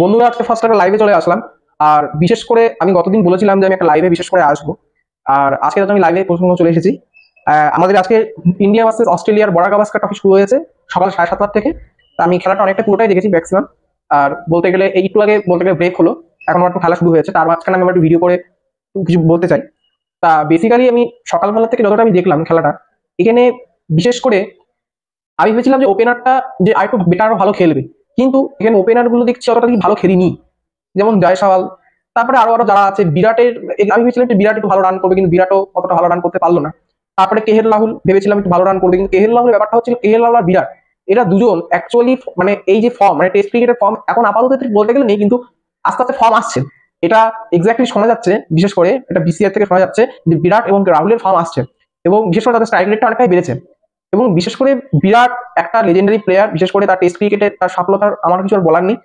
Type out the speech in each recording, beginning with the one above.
বন্ধুরা আজকে ফার্স্ট একটা লাইভে চলে আসলাম। আর বিশেষ করে আমি গতদিন বলেছিলাম যে আমি একটা লাইভে বিশেষ করে আসবো। আর আজকে আমি লাইভে প্রথম চলে এসেছি। আমাদের আজকে ইন্ডিয়া ভার্সেস অস্ট্রেলিয়ার বড় গাভাস্কার ট্রফি শুরু হয়েছে সকাল 7:30 থেকে। তা আমি খেলাটা অনেকটা পুরোটাই দেখেছি ম্যাক্সিমাম। আর বলতে গেলে এই একটু আগে বলতে গেলে ব্রেক হলো, এখন একটু খেলা শুরু হয়েছে, তার মাঝখানে আমি একটু ভিডিও করে কিছু বলতে চাই। তা বেসিক্যালি আমি সকালবেলা থেকে যতটা আমি দেখলাম খেলাটা, এখানে বিশেষ করে আমি ভেবেছিলাম যে ওপেনারটা যে আরেকটু বেটার ভালো খেলবে, কিন্তু এখানে ওপেনার গুলো দেখছি অতটা কি ভালো খেলিনি। যেমন জয়সওয়াল, তারপরে আরো যারা আছে বিরাটের, আমি ভেবেছিলাম যে বিরাট একটু ভালো রান করবে, কিন্তু বিরাটও অতটা ভালো রান করতে পারলো না। তারপরে কেএল রাহুল ভেবেছিলাম একটু ভালো রান করবে, কিন্তু কেএল রাহুলের ব্যাপারটা হচ্ছে কেএল রাহুল আর বিরাট এরা দুজন অ্যাকচুয়ালি মানে এই যে ফর্ম মানে টেস্ট ক্রিকেটের ফর্ম এখন আপাতত বলতে গেলে নেই, কিন্তু আস্তে আস্তে ফর্ম আসছে। এটা এক্স্যাক্টলি শোনা যাচ্ছে, বিশেষ করে এটা বিসিআর থেকে শোনা যাচ্ছে যে বিরাট এবং রাহুলের ফর্ম আসছে, এবং বিশেষ করে তাদের স্ট্রাইক রেটটা অনেকটাই বেড়েছে। এবং বিশেষ করে বিরাট একটা লেজেন্ডারি প্লেয়ার, বিশেষ করে তার টেস্ট ক্রিকেটে তার সফলতার আমার কিছু আর বলার নেই।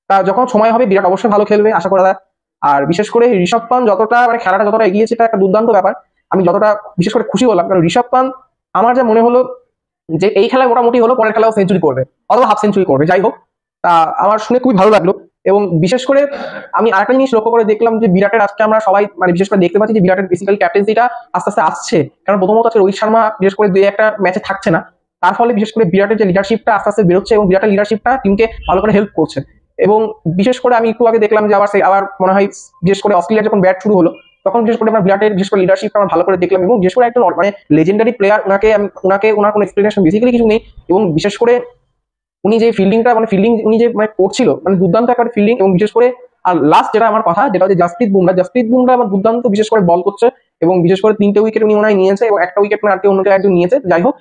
তা যখন সময় হবে বিরাট অবশ্যই ভালো খেলবে আশা করা যায়। আর বিশেষ করে ঋষভ পান্ত যতটা মানে খেলাটা যতটা এগিয়েছে এটা একটা দুর্দান্ত ব্যাপার। আমি যতটা বিশেষ করে খুশি হলাম, কারণ ঋষভ পান্ত আমার যা মনে হলো যে এই খেলায় মোটামুটি হলো, পরের খেলাও সেঞ্চুরি করবে অথবা হাফ সেঞ্চুরি করবে, যাই হোক। তা আমার শুনে খুবই ভালো লাগলো। এবং বিশেষ করে আমি আরেকটা জিনিস লক্ষ্য করে দেখলাম যে বিরাটের আজকে আমরা সবাই মানে বিশেষ করে দেখতে পাচ্ছি যে বিরাটের বেসিক্যালি ক্যাপ্টেন্সিটা আস্তে আস্তে আসছে। কারণ প্রথমত আছে রোহিত শর্মা বিশেষ করে দুই একটা ম্যাচে থাকছে না, তার ফলে বিশেষ করে বিরাটের যে লিডারশিপটা আস্তে আস্তে বেরোচ্ছে, এবং বিরাটের লিডারশিপটা টিমকে ভালো করে হেল্প করছে। এবং বিশেষ করে আমি একটু আগে দেখলাম যে আবার মনে হয় বিশেষ করে অস্ট্রেলিয়া যখন ব্যাট শুরু হলো, তখন বিশেষ করে আমার বিরাটের বিশেষ করে লিডারশিপটা আমার ভালো করে দেখলাম। এবং বিশেষ করে একজন মানে লেজেন্ডারি প্লেয়ার, ওনাকে ওনার কোনো এক্সপ্লেনেশন বেসিক্যালি কিছু নেই। এবং বিশেষ করে উনি যে ফিল্ডিংটা মানে ফিল্ডিং উনি যে মানে করছিল মানে দুর্দান্ত একটা ফিল্ডিং। এবং বিশেষ করে আর লাস্ট যেটা আমার কথা, যেটা হচ্ছে জাসপ্রীত বুমরা আমার দুর্দান্ত বিশেষ করে বল করছে। এবং বিশেষ করে 3টে উইকেট উনি মনে হয় নিয়েছে, এবং একটা উইকেট মানে আর কেউ অন্য কেউ একজন নিয়েছে, যাই হোক।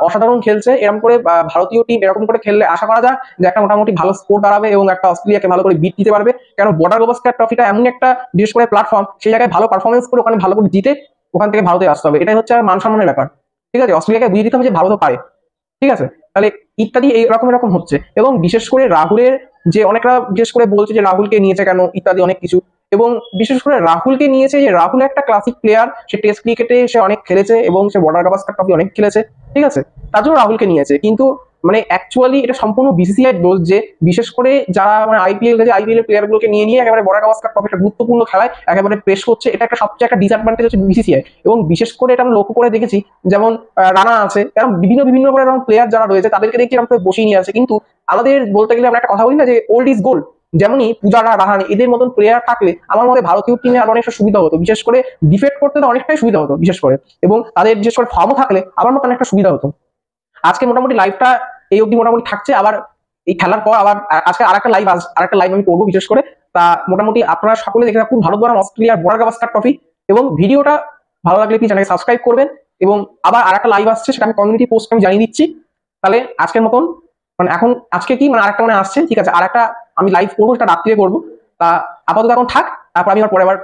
অসাধারণ খেলছে। এরকম করে ভারতীয় টিম এরকম করে খেললে আশা করা যায় যে একটা মোটামুটি ভালো স্কোর দাঁড়াবে এবং একটা অস্ট্রেলিয়াকে ভালো করে বিট দিতে পারবে। কারণ বর্ডার গাভাস্কার ট্রফিটা এমন একটা বিশেষ করে প্ল্যাটফর্ম, সেই জায়গায় ভালো পারফরমেন্স করে ওখানে ভালো করে জিতে ওখান থেকে ভারতে আসতে হবে, এটাই হচ্ছে মান সম্মানের ব্যাপার। ঠিক আছে, অস্ট্রেলিয়াকে বুঝিয়ে দিতে হবে যে ভারতও পারে। ঠিক আছে, তাহলে ইত্যাদি এইরকম এরকম হচ্ছে। এবং বিশেষ করে রাহুলের যে অনেকরা বিশেষ করে বলছে যে রাহুলকে নিয়েছে কেন ইত্যাদি অনেক কিছু। এবং বিশেষ করে রাহুলকে নিয়েছে যে রাহুল একটা ক্লাসিক প্লেয়ার, সে টেস্ট ক্রিকেটে সে অনেক খেলেছে এবং সে বর্ডার গাভাস্কার ট্রফি অনেক খেলেছে, ঠিক আছে, তার জন্য রাহুলকে নিয়েছে। কিন্তু মানে অ্যাকচুয়ালি এটা সম্পূর্ণ বিসিসিআই দোষ যে বিশেষ করে যারা মানে আইপিএল এর প্লেয়ার গুলোকে নিয়ে নিয়ে একেবারে বর্ডার গাভাস্কার ট্রফি একটা গুরুত্বপূর্ণ খেলায় একেবারে প্রেস করছে, এটা একটা সবচেয়ে একটা ডিসঅ্যাডভান্টেজ হচ্ছে বিসিসিআই। এবং বিশেষ করে এটা আমরা লক্ষ্য করে দেখেছি, যেমন রানা আছে, এরকম বিভিন্ন বিভিন্ন করে এরকম প্লেয়ার যারা রয়েছে তাদেরকে দেখি এরকম বসিয়ে নিয়ে আছে। কিন্তু আমাদের বলতে গেলে আমরা একটা কথা বলি না যে ওল্ড ইজ গোল্ড, যেমনই পূজারা রাহানে এদের মতন প্লেয়ার থাকলে আমার মতে ভারতীয় টিমে আরো অনেকটা সুবিধা হতো, বিশেষ করে ডিফেক্ট করতে তো অনেকটাই সুবিধা হতো বিশেষ করে। এবং তাদের বিশেষ করে ফর্মও থাকলে আমার মতো অনেকটা সুবিধা হতো। আজকে মোটামুটি লাইভটা এই অবধি মোটামুটি থাকছে, আবার এই খেলার পর আবার আজকে আরেকটা লাইভ আমি করবো বিশেষ করে। তা মোটামুটি আপনারা সকলে দেখে থাকুন ভারত বনাম অস্ট্রেলিয়ার বর্ডার গাভাস্কার ট্রফি। এবং ভিডিওটা ভালো লাগলে প্লিজ চ্যানেলকে সাবস্ক্রাইব করবেন। এবং আবার আরেকটা লাইভ আসছে, সেটা আমি কমিউনিটি পোস্ট আমি জানিয়ে দিচ্ছি। তাহলে আজকের মতন মানে এখন আজকে কি মানে আরেকটা মানে আসছে, ঠিক আছে, আরেকটা আমি লাইভ করবো, সেটা রাত্রিরে করবো। তা আপাতত এখন থাক, তারপর আমি আবার পরে আবার